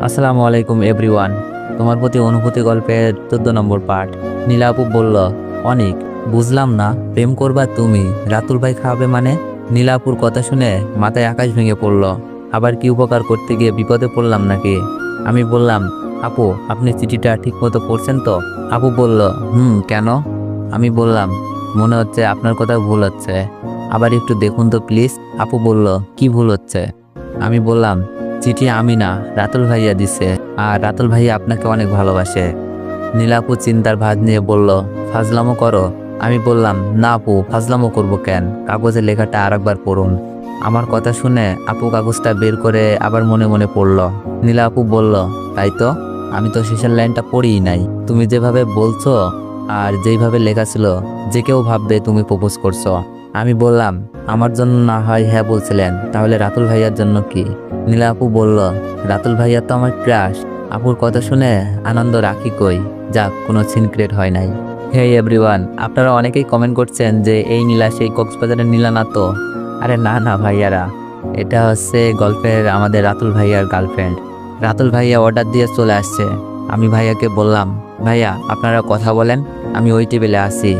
আসসালামু আলাইকুম এভরিওয়ান। তোমার প্রতি অনুভূতি গল্পের 14 নম্বর পার্ট। নীলা আপু বলল, অনেক বুঝলাম না, প্রেম করবা তুমি, রাতুল ভাই খাওয়াবে মানে? নীলা আপুর কথা শুনে মাথায় আকাশ ভেঙে পড়ল। আবার কি উপকার করতে গিয়ে বিপদে পড়লাম নাকি? আমি বললাম, আপু আপনি চিঠিটা ঠিক মতো পড়ছেন তো? আপু বলল, কেন? আমি বললাম, মনে হচ্ছে আপনার কথা ভুল হচ্ছে, আবার একটু দেখুন তো প্লিজ। আপু বলল, কি ভুল হচ্ছে? আমি বললাম, চিঠি আমি না, রাতুল ভাইয়া দিছে, আর রাতুল ভাইয়া আপনাকে অনেক ভালোবাসে। নীলাপু চিন্তার ভাঁজ নিয়ে বলল, ফাজলামো করো? আমি বললাম, না আপু, ফাজলামো করবো কেন, কাগজে লেখাটা আরেকবার পড়ুন। আমার কথা শুনে আপু কাগজটা বের করে আবার মনে মনে পড়ল। নীলা আপু বলল, তাই তো, আমি তো শেষের লাইনটা পড়িই নাই। তুমি যেভাবে বলছো আর যেইভাবে লেখা ছিল, যে কেউ ভাববে তুমি প্রপোজ করছো। আমি বললাম, আমার জন্য না হয় হ্যাঁ বলছিলেন, তাহলে রাতুল ভাইয়ার জন্য কি? নীলা আপু বলল, রাতুল ভাইয়া তো আমার ক্রাশ। আপুর কথা শুনে আনন্দ রাখি কই, যাক কোনো সিনক্রেট হয় নাই। হে এভরিওয়ান, আপনারা অনেকেই কমেন্ট করছেন যে এই নীলা সেই কক্সবাজারের নীলা না তো? আরে না না ভাইয়ারা, এটা হচ্ছে গল্পের আমাদের রাতুল ভাইয়ার গার্লফ্রেন্ড। রাতুল ভাইয়া অর্ডার দিয়ে চলে আসছে। আমি ভাইয়াকে বললাম, ভাইয়া আপনারা কথা বলেন, আমি ওই টেবিলে আসি,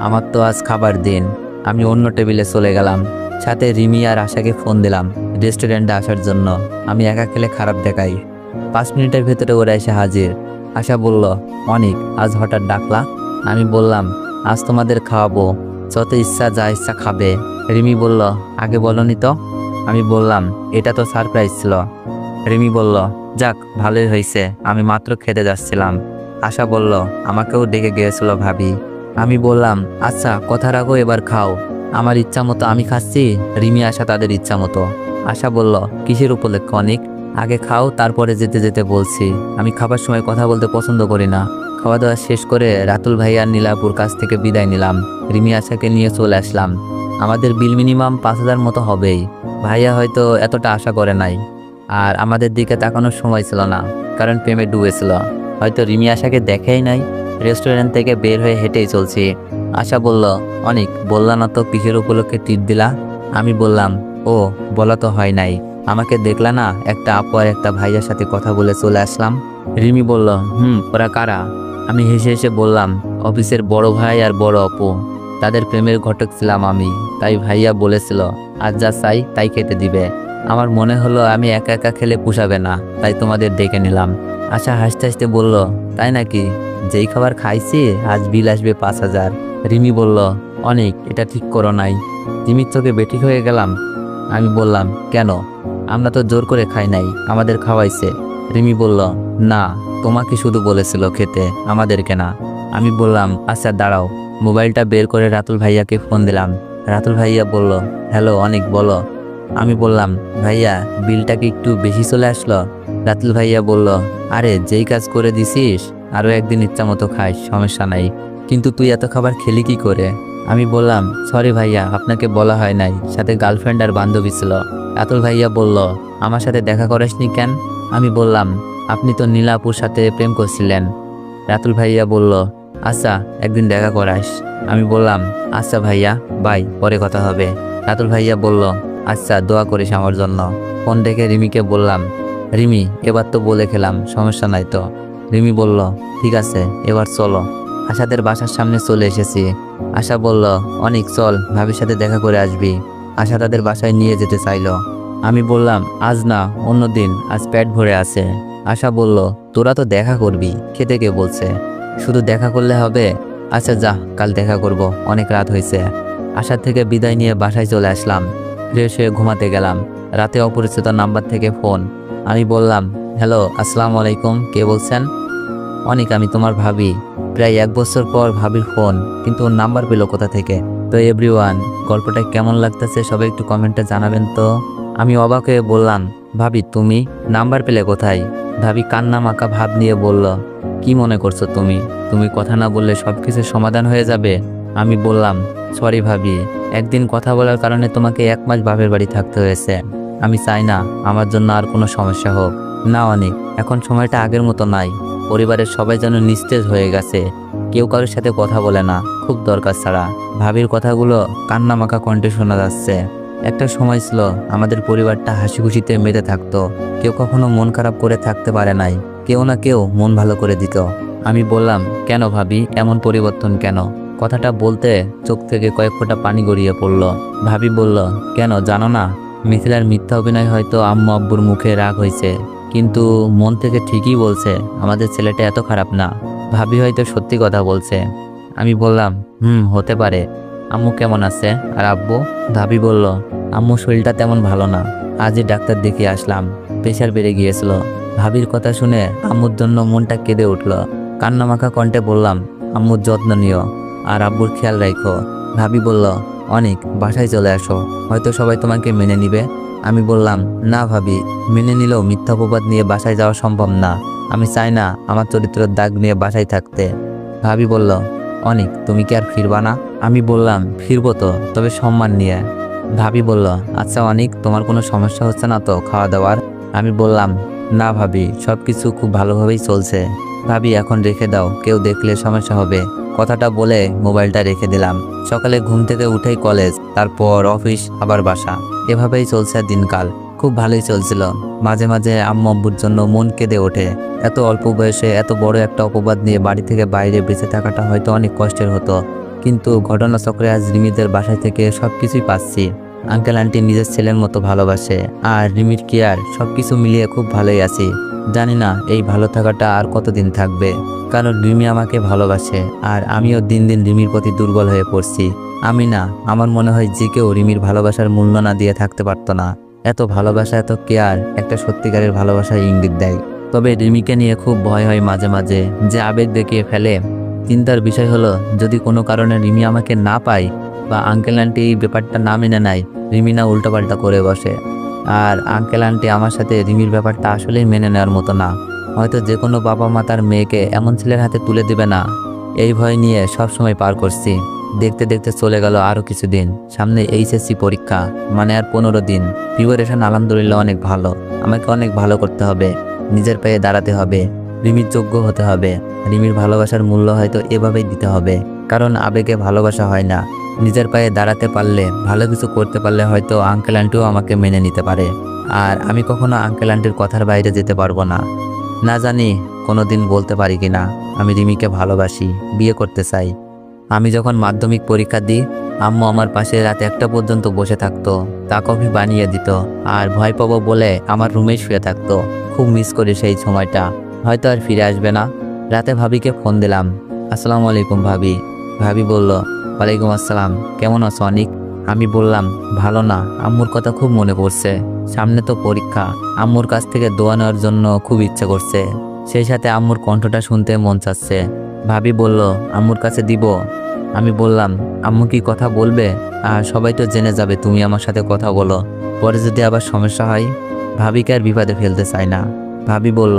আমার তো আজ খাবার দিন। আমি অন্য টেবিলে চলে গেলাম। সাথে রিমি আর আশাকে ফোন দিলাম রেস্টুরেন্টে আসার জন্য। আমি একা খেলে খারাপ দেখাই। 5 মিনিটের ভেতরে ওরা এসে হাজির। আশা বলল, অনেক আজ হঠাৎ ডাকলা? আমি বললাম, আজ তোমাদের খাওয়াবো, যত ইচ্ছা যা ইচ্ছা খাবে। রিমি বলল, আগে বলনি তো? আমি বললাম, এটা তো সারপ্রাইজ ছিল। রিমি বলল, যাক ভালোই হয়েছে, আমি মাত্র খেতে যাচ্ছিলাম। আশা বলল, আমাকেও ডেকে গিয়েছিল ভাবি। আমি বললাম, আচ্ছা কথা রাখো, এবার খাও। আমার ইচ্ছা মতো আমি খাচ্ছি, রিমি আশা তাদের ইচ্ছা মতো। আশা বলল, কিসের উপলক্ষে অনেক? আগে খাও, তারপরে যেতে যেতে বলছি। আমি খাবার সময় কথা বলতে পছন্দ করি না। খাওয়া দাওয়া শেষ করে রাতুল ভাই আর নীলাপুর কাছ থেকে বিদায় নিলাম। রিমি আশাকে নিয়ে চলে আসলাম। আমাদের বিল মিনিমাম 5,000 মতো হবেই। ভাইয়া হয়তো এতটা আশা করে নাই, আর আমাদের দিকে তাকানোর সময় ছিল না, কারণ প্রেমে ডুবেছিল। হয়তো রিমি আশাকে দেখেই নাই। রেস্টুরেন্ট থেকে বের হয়ে হেঁটেই চলছি। আশা বলল, অনেক বললা না তো কিসের উপলক্ষে ট্রিট দিলা? আমি বললাম, ও বলা তো হয় নাই, আমাকে দেখলা না একটা আপু আর একটা ভাইয়ার সাথে কথা বলে চলে আসলাম। রিমি বলল, ওরা কারা? আমি হেসে হেসে বললাম, অফিসের বড় ভাই আর বড় আপু, তাদের প্রেমের ঘটক ছিলাম আমি। তাই ভাইয়া বলেছিল আজ যা চাই তাই খেতে দিবে। আমার মনে হলো আমি একা একা খেলে পুষাবে না, তাই তোমাদের ডেকে নিলাম। আশা হাসতে হাসতে বলল, তাই নাকি? যেই খাবার খাইছি আজ বিল আসবে 5,000। রিমি বলল, অনেক এটা ঠিক করো নাই। রিমির চোখে বেঠিক হয়ে গেলাম। আমি বললাম, কেন? আমরা তো জোর করে খাই নাই, আমাদের খাওয়াইছে। রিমি বলল, না, তোমাকে শুধু বলেছিল খেতে, আমাদেরকে না। আমি বললাম, আচ্ছা দাঁড়াও। মোবাইলটা বের করে রাতুল ভাইয়াকে ফোন দিলাম। রাতুল ভাইয়া বলল, হ্যালো অনেক, বলো। আমি বললাম, ভাইয়া বিলটা কি একটু বেশি চলে আসলো? রাতুল ভাইয়া বলল, আরে যেই কাজ করে দিছিস, আরও একদিন ইচ্ছা মতো খাইস, সমস্যা নাই, কিন্তু তুই এত খাবার খেলি কি করে? আমি বললাম, সরি ভাইয়া, আপনাকে বলা হয় নাই, সাথে গার্লফ্রেন্ড আর বান্ধবী ছিল। রাতুল ভাইয়া বলল, আমার সাথে দেখা করাসনি কেন? আমি বললাম, আপনি তো নীলাপুর সাথে প্রেম করছিলেন। রাতুল ভাইয়া বলল, আচ্ছা একদিন দেখা করাস। আমি বললাম, আচ্ছা ভাইয়া, বাই, পরে কথা হবে। রাতুল ভাইয়া বলল, আচ্ছা দোয়া করিস আমার জন্য। ফোন ডেকে রিমিকে বললাম, রিমি এবার তো বলে খেলাম, সমস্যা নাই তো? রিমি বলল, ঠিক আছে, এবার চলো। আশাদের বাসার সামনে চলে এসেছি। আশা বলল, অনেক চল, ভাবির সাথে দেখা করে আসবি। আশা তাদের বাসায় নিয়ে যেতে চাইলো। আমি বললাম, আজ না, অন্যদিন, আজ পেট ভরে আছে। আশা বলল, তোরা তো দেখা করবি, খেতে কে বলছে? শুধু দেখা করলে হবে? আচ্ছা যা, কাল দেখা করব, অনেক রাত হয়েছে। আশা থেকে বিদায় নিয়ে বাসায় চলে আসলাম। ফ্রেশ হয়ে ঘুমাতে গেলাম। রাতে অপরিচিত নাম্বার থেকে ফোন। আমি বললাম, হ্যালো আসসালামু আলাইকুম, কে বলছেন? অনেক, আমি তোমার ভাবি। প্রায় 1 বছর পর ভাবির ফোন, কিন্তু ওর নাম্বার পেলো কোথা থেকে? তো এভরিওয়ান, গল্পটা কেমন লাগতেছে সবাই একটু কমেন্টে জানাবেন তো। আমি অবাক হয়ে বললাম, ভাবি তুমি নাম্বার পেলে কোথায়? ভাবি কান্না মাখা ভাব নিয়ে বলল, কি মনে করছো তুমি? তুমি কথা না বললে সবকিছুর সমাধান হয়ে যাবে? আমি বললাম, সরি ভাবি, একদিন কথা বলার কারণে তোমাকে 1 মাস বাপের বাড়ি থাকতে হয়েছে। আমি চাই না আমার জন্য আর কোনো সমস্যা হোক। না অনেক, এখন সময়টা আগের মতো নাই। পরিবারের সবাই যেন নিস্তেজ হয়ে গেছে, কেউ কারোর সাথে কথা বলে না, খুব দরকার ছাড়া। ভাবির কথাগুলো কান্নামাখা কণ্ঠে শোনা যাচ্ছে। একটা সময় ছিল আমাদের পরিবারটা হাসি খুশিতে মেতে থাকতো। কেউ কখনো মন খারাপ করে থাকতে পারে নাই, কেউ না কেউ মন ভালো করে দিত। আমি বললাম, কেন ভাবি, এমন পরিবর্তন কেন? কথাটা বলতে চোখ থেকে কয়েক ফোঁটা পানি গড়িয়ে পড়ল। ভাবি বলল, কেন জানো না, মিথিলার মিথ্যা অভিনয় হয়তো আম্মু আব্বুর মুখে রাগ হয়েছে, কিন্তু মন থেকে ঠিকই বলছে আমাদের ছেলেটা এত খারাপ না। ভাবি হয়তো সত্যি কথা বলছে। আমি বললাম, হতে পারে। আম্মু কেমন আছে আর আব্বু? ভাবি বলল, আম্মু শরীরটা তেমন ভালো না, আজই ডাক্তার দেখিয়ে আসলাম, প্রেশার বেড়ে গিয়েছিল। ভাবির কথা শুনে আম্মুর জন্য মনটা কেঁদে উঠল। কান্নামাখা কণ্ঠে বললাম, আম্মুর যত্ন নিও আর আব্বুর খেয়াল রাখো। ভাবি বলল, অনেক বাসায় চলে আসো, হয়তো সবাই তোমাকে মেনে নিবে। আমি বললাম, না ভাবি, মেনে নিলেও মিথ্যা অপবাদ নিয়ে বাসায় যাওয়া সম্ভব না। আমি চাই না আমার চরিত্রের দাগ নিয়ে বাসায় থাকতে। ভাবি বলল, অনেক তুমি কি আর ফিরবা না? আমি বললাম, ফিরবো তো, তবে সম্মান নিয়ে। ভাবি বলল, আচ্ছা অনেক, তোমার কোনো সমস্যা হচ্ছে না তো খাওয়া দাওয়ার? আমি বললাম, না ভাবি, সব কিছু খুব ভালোভাবেই চলছে। ভাবি, এখন রেখে দাও, কেউ দেখলে সমস্যা হবে। কথাটা বলে মোবাইলটা রেখে দিলাম। সকালে ঘুম থেকে উঠেই কলেজ, তারপর অফিস, আবার বাসা, এভাবেই চলছে দিনকাল। খুব ভালোই চলছিল। মাঝে মাঝে আম্মু আব্বুর জন্য মন কেঁদে ওঠে। এত অল্প বয়সে এত বড় একটা অপবাদ নিয়ে বাড়ি থেকে বাইরে বেঁচে থাকাটা হয়তো অনেক কষ্টের হতো, কিন্তু ঘটনাচক্রে আজ রিমিদের বাসায় থেকে সবকিছুই পাচ্ছি। আঙ্কেল আন্টি নিজের ছেলের মতো ভালোবাসে, আর রিমির কেয়ার, সবকিছু মিলিয়ে খুব ভালোই আছি। জানি না এই ভালো থাকাটা আর কতদিন থাকবে, কারণ রিমি আমাকে ভালোবাসে আর আমিও দিন দিন রিমির প্রতি দুর্বল হয়ে পড়ছি। আমি না, আমার মনে হয় যে কেউ রিমির ভালোবাসার মূল্য না দিয়ে থাকতে পারতো না। এত ভালোবাসা, এত কেয়ার একটা সত্যিকারের ভালোবাসার ইঙ্গিত দেয়। তবে রিমিকে নিয়ে খুব ভয় হয় মাঝে মাঝে, যে আবেগ দেখিয়ে ফেলে। চিন্তার বিষয় হলো, যদি কোনো কারণে রিমি আমাকে না পায় বা আঙ্কেল আন্টি এই ব্যাপারটা না মেনে নেয়, রিমি না উল্টোপাল্টা করে বসে। আর আঙ্কেল আন্টি আমার সাথে রিমির ব্যাপারটা আসলেই মেনে নেওয়ার মতো না। হয়তো যে কোনো বাবা মা তার মেয়েকে এমন ছেলের হাতে তুলে দেবে না, এই ভয় নিয়ে সব সময় পার করছি। দেখতে দেখতে চলে গেল আরও কিছুদিন। সামনে এইচএসসি পরীক্ষা, মানে আর 15 দিন। প্রিপারেশন আলহামদুলিল্লাহ অনেক ভালো। আমাকে অনেক ভালো করতে হবে, নিজের পায়ে দাঁড়াতে হবে, রিমির যোগ্য হতে হবে। রিমির ভালোবাসার মূল্য হয়তো এভাবেই দিতে হবে, কারণ আবেগে ভালোবাসা হয় না। নিজের পায়ে দাঁড়াতে পারলে, ভালো কিছু করতে পারলে হয়তো আঙ্কেল আন্টিও আমাকে মেনে নিতে পারে। আর আমি কখনো আঙ্কেল আন্টির কথার বাইরে যেতে পারবো না। না জানি কোনোদিন বলতে পারি কিনা আমি রিমিকে ভালোবাসি, বিয়ে করতে চাই। আমি যখন মাধ্যমিক পরীক্ষা দিই, আম্মু আমার পাশে রাত 1টা পর্যন্ত বসে থাকতো, চা কফি বানিয়ে দিত, আর ভয় পাবো বলে আমার রুমেই শুয়ে থাকতো। খুব মিস করি সেই সময়টা, হয়তো আর ফিরে আসবে না। রাতে ভাবিকে ফোন দিলাম, আসসালামু আলাইকুম ভাবি। ভাবি বলল, ওয়ালাইকুম আসসালাম, কেমন আছো অনিক? আমি বললাম, ভালো না, আম্মুর কথা খুব মনে পড়ছে। সামনে তো পরীক্ষা, আম্মুর কাছ থেকে দোয়া নেওয়ার জন্য খুব ইচ্ছে করছে, সেই সাথে আম্মুর কণ্ঠটা শুনতে মন চাচ্ছে। ভাবি বলল, আম্মুর কাছে দিব? আমি বললাম, আম্মু কি কথা বলবে? আর সবাই তো জেনে যাবে তুমি আমার সাথে কথা বলো, পরে যদি আবার সমস্যা হয়। ভাবিকে আর বিপদে ফেলতে চাই না। ভাবি বলল,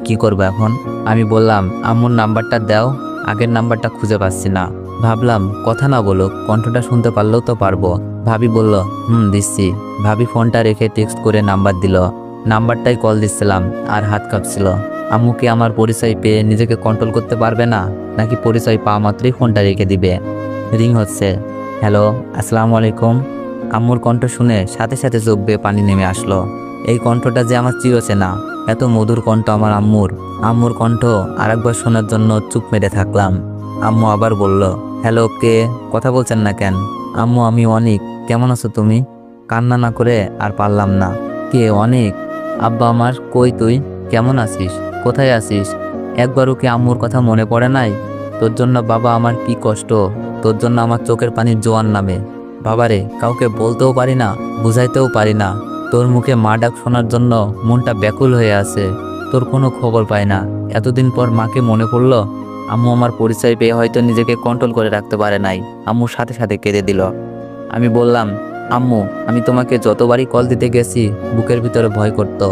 কি করবো এখন? আমি বললাম, আম্মুর নাম্বারটা দাও, আগের নাম্বারটা খুঁজে পাচ্ছি না। ভাবলাম কথা না বলুক, কণ্ঠটা শুনতে পারলেও তো পারবো। ভাবি বলল, দিচ্ছি। ভাবি ফোনটা রেখে টেক্সট করে নাম্বার দিল। নাম্বারটাই কল দিচ্ছিলাম আর হাত কাঁপছিল। আম্মু কি আমার পরিচয় পেয়ে নিজেকে কন্ট্রোল করতে পারবে না, নাকি পরিচয় পাওয়া মাত্রই ফোনটা রেখে দিবে? রিং হচ্ছে। হ্যালো, আসসালামু আলাইকুম। আম্মুর কণ্ঠ শুনে সাথে সাথে চোখ বেয়ে পানি নেমে আসলো। এই কণ্ঠটা যে আমার চিরচেনা, এত মধুর কণ্ঠ আমার আম্মুর। আম্মুর কণ্ঠ আরেকবার শোনার জন্য চুপ মেরে থাকলাম। আম্মু আবার বলল, হ্যালো, কে? কথা বলছেন না কেন? আম্মু, আমি অনিক, কেমন আছো তুমি? কান্না না করে আর পারলাম না। কে অনিক? আব্বা আমার, কই তুই? কেমন আছিস? কোথায় আছিস? একবারও কি আম্মুর কথা মনে পড়ে নাই? তোর জন্য বাবা আমার কি কষ্ট, তোর জন্য আমার চোখের পানির জোয়ার নামে। বাবারে কাউকে বলতেও পারি না, বুঝাইতেও পারি না। তোর মুখে মা ডাক শোনার জন্য মনটা ব্যাকুল হয়ে আছে। তোর কোনো খবর পাই না। এতদিন পর মাকে মনে পড়লো। আম্মু আমার পরিচয় পেয়ে হয়তো নিজেকে কন্ট্রোল করে রাখতে পারে নাই, আম্মুর সাথে সাথে কেঁদে দিল। আমি বললাম, আম্মু, আমি তোমাকে যতবারই কল দিতে গেছি বুকের ভিতরে ভয় করতো।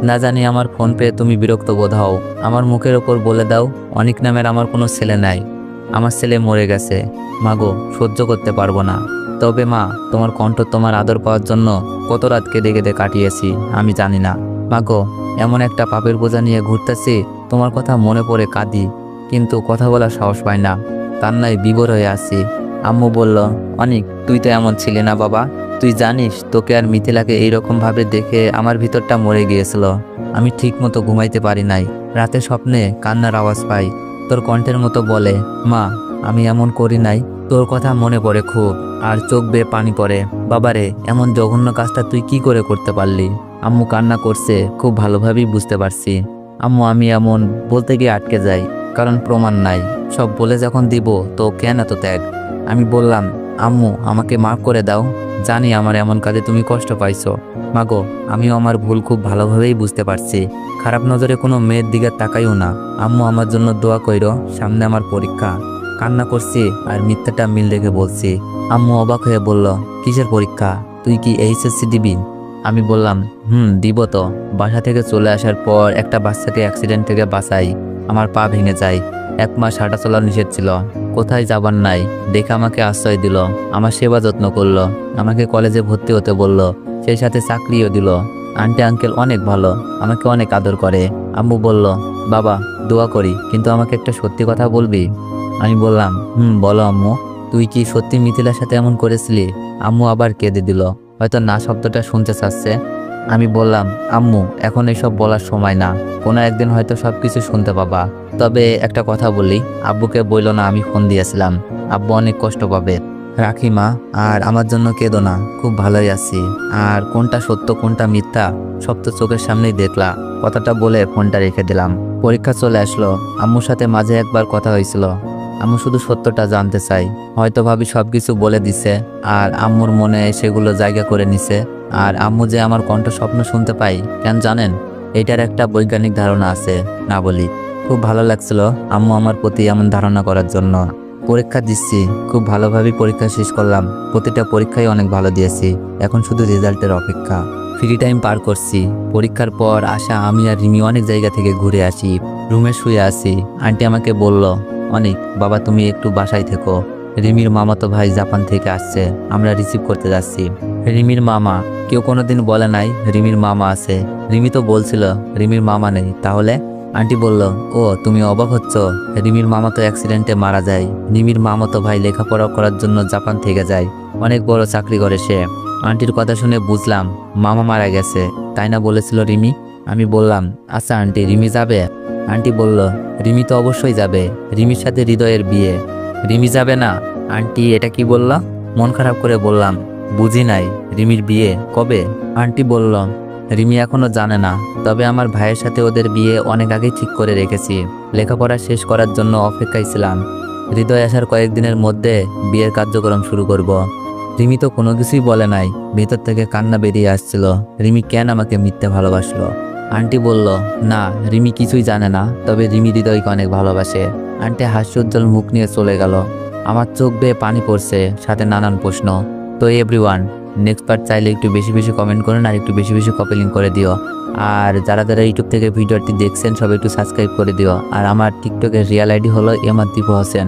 না জানি আমার ফোন পেয়ে তুমি বিরক্ত বোধ হও। আমার মুখের ওপর বলে দাও, অনিক নামের আমার কোনো ছেলে নাই। আমার ছেলে মরে গেছে। মাগো, সহ্য করতে পারবো না। তবে মা, তোমার কণ্ঠ, তোমার আদর পাওয়ার জন্য কত রাত কেঁদে কেঁদে কাটিয়েছি আমি জানি না। মাগো, এমন একটা পাপের বোঝা নিয়ে ঘুরতেছি, তোমার কথা মনে পড়ে কাঁদি, কিন্তু কথা বলার সাহস পাই না। কান্নায় বিভোর হয়ে আসছি। আম্মু বলল, অনিক, তুই তো এমন ছিলি না বাবা, তুই জানিস তোকে আর মিথিলাকে এইরকম ভাবে দেখে আমার ভিতরটা মরে গিয়েছিল। আমি ঠিক মতো ঘুমাইতে পারি নাই। রাতে স্বপ্নে কান্নার আওয়াজ পাই। তোর কণ্ঠের মতো বলে, মা আমি এমন করি নাই। তোর কথা মনে পড়ে খুব, আর চোখ বেয়ে পানি পড়ে। বাবারে, এমন জঘন্য কাজটা তুই কি করে করতে পারলি? আম্মু কান্না করছে, খুব ভালোভাবেই বুঝতে পারছি। আম্মু আমি এমন বলতে গিয়ে আটকে যাই, কারণ প্রমাণ নাই। সব বলে যখন দিব তো কেন এত ত্যাগ? আমি বললাম, আম্মু আমাকে মাফ করে দাও। জানি আমার এমন কাজে তুমি কষ্ট পাইছো। মাগো, আমিও আমার ভুল খুব ভালোভাবেই বুঝতে পারছি। খারাপ নজরে কোনো মেয়ের দিকে তাকাইও না। আম্মু আমার জন্য দোয়া কইরো, সামনে আমার পরীক্ষা। কান্না করছি আর মিথ্যাটা মিল রেখে বলছি। আম্মু অবাক হয়ে বলল, কিসের পরীক্ষা? তুই কি এইচএসসি দিবি? আমি বললাম, দিব তো। বাসা থেকে চলে আসার পর একটা বাচ্চাকে অ্যাক্সিডেন্ট থেকে বাঁচাই। আমার পা ভেঙে যায়। 1 মাস হাঁটা চলা নিষেধ ছিল। কোথায় যাবার নাই, দেখে আমাকে আশ্রয় দিল। আমার সেবা যত্ন করলো। আমাকে কলেজে ভর্তি হতে বলল। সেই সাথে চাকরিও দিল। আন্টি আঙ্কেল অনেক ভালো, আমাকে অনেক আদর করে। আম্মু বলল, বাবা দোয়া করি, কিন্তু আমাকে একটা সত্যি কথা বলবি? আমি বললাম, বলো আম্মু। তুই কি সত্যি মিথিলার সাথে এমন করেছিলি? আম্মু আবার কেঁদে দিল, হয়তো না শব্দটা শুনতে চাচ্ছে। আমি বললাম, আম্মু এখন এসব বলার সময় না। কোনো একদিন হয়তো সবকিছু শুনতে পাবা। তবে একটা কথা বলি, আব্বুকে বইল না আমি ফোন দিয়েছিলাম। আব্বু অনেক কষ্ট পাবে। রাখি মা, আর আমার জন্য কেঁদো না। খুব ভালোই আছি। আর কোনটা সত্য কোনটা মিথ্যা সব তো চোখের সামনেই দেখলা। কথাটা বলে ফোনটা রেখে দিলাম। পরীক্ষা চলে আসলো। আম্মুর সাথে মাঝে একবার কথা হয়েছিল। আম্মু শুধু সত্যটা জানতে চাই। হয়তো ভাবি সবকিছু বলে দিছে, আর আম্মুর মনে সেগুলো জায়গা করে নিছে। আর আম্মু যে আমার কণ্ঠ স্বপ্ন শুনতে পাই, কেন জানেন? এটার একটা বৈজ্ঞানিক ধারণা আছে, না বলি। খুব ভালো লাগছিল আম্মু আমার প্রতি এমন ধারণা করার জন্য। পরীক্ষা দিচ্ছি, খুব ভালোভাবেই পরীক্ষা শেষ করলাম। প্রতিটা পরীক্ষায় অনেক ভালো দিয়েছি। এখন শুধু রেজাল্টের অপেক্ষা। ফ্রি টাইম পার করছি। পরীক্ষার পর আসা আমি আর রিমি অনেক জায়গা থেকে ঘুরে আসি। রুমে শুয়ে আছি। আন্টি আমাকে বলল, অনেক বাবা তুমি একটু বাসায় থেকো। রিমির মামাতো ভাই জাপান থেকে আসছে, আমরা রিসিভ করতে যাচ্ছি। রিমির মামা? কেউ কোনোদিন বলে নাই রিমির মামা আছে। রিমি তো বলছিল রিমির মামা নেই। তাহলে? আন্টি বলল, ও তুমি অবাক হচ্ছ? রিমির মামা তো অ্যাক্সিডেন্টে মারা যায়। রিমির মামাতো ভাই লেখাপড়া করার জন্য জাপান থেকে যায়। অনেক বড় চাকরি করে সে। আন্টির কথা শুনে বুঝলাম মামা মারা গেছে, তাই না বলেছিল রিমি? আমি বললাম, আচ্ছা আন্টি রিমি যাবে? আন্টি বলল, রিমি তো অবশ্যই যাবে। রিমির সাথে হৃদয়ের বিয়ে। রিমি যাবে না? আন্টি এটা কি বললা? মন খারাপ করে বললাম, বুঝি নাই। রিমির বিয়ে কবে? আন্টি বলল, রিমি এখনো জানে না। তবে আমার ভাইয়ের সাথে ওদের বিয়ে অনেক আগেই ঠিক করে রেখেছি। লেখাপড়া শেষ করার জন্য অপেক্ষায় ছিলাম। হৃদয় আসার কয়েকদিনের মধ্যে বিয়ের কার্যক্রম শুরু করব। রিমি তো কোনো কিছুই বলে নাই। ভেতর থেকে কান্না বেরিয়ে আসছিল। রিমি কেন আমাকে মিথ্যে ভালোবাসলো? আন্টি বলল, না রিমি কিছুই জানে না, তবে রিমি হৃদয়কে অনেক ভালোবাসে। আন্টি হাস্যোজ্জ্বল মুখ নিয়ে চলে গেল। আমার চোখ বেয়ে পানি পড়ছে, সাথে নানান প্রশ্ন। তো এভরিওয়ান, নেক্সট পার্ট চাইলে একটু বেশি বেশি কমেন্ট করেন, আর একটু বেশি বেশি কপি লিঙ্ক করে দিও। আর যারা যারা ইউটিউব থেকে ভিডিওটি দেখছেন সবাই একটু সাবস্ক্রাইব করে দিও। আর আমার টিকটকের রিয়েল আইডি হলো এমআর দীপু হোসেন।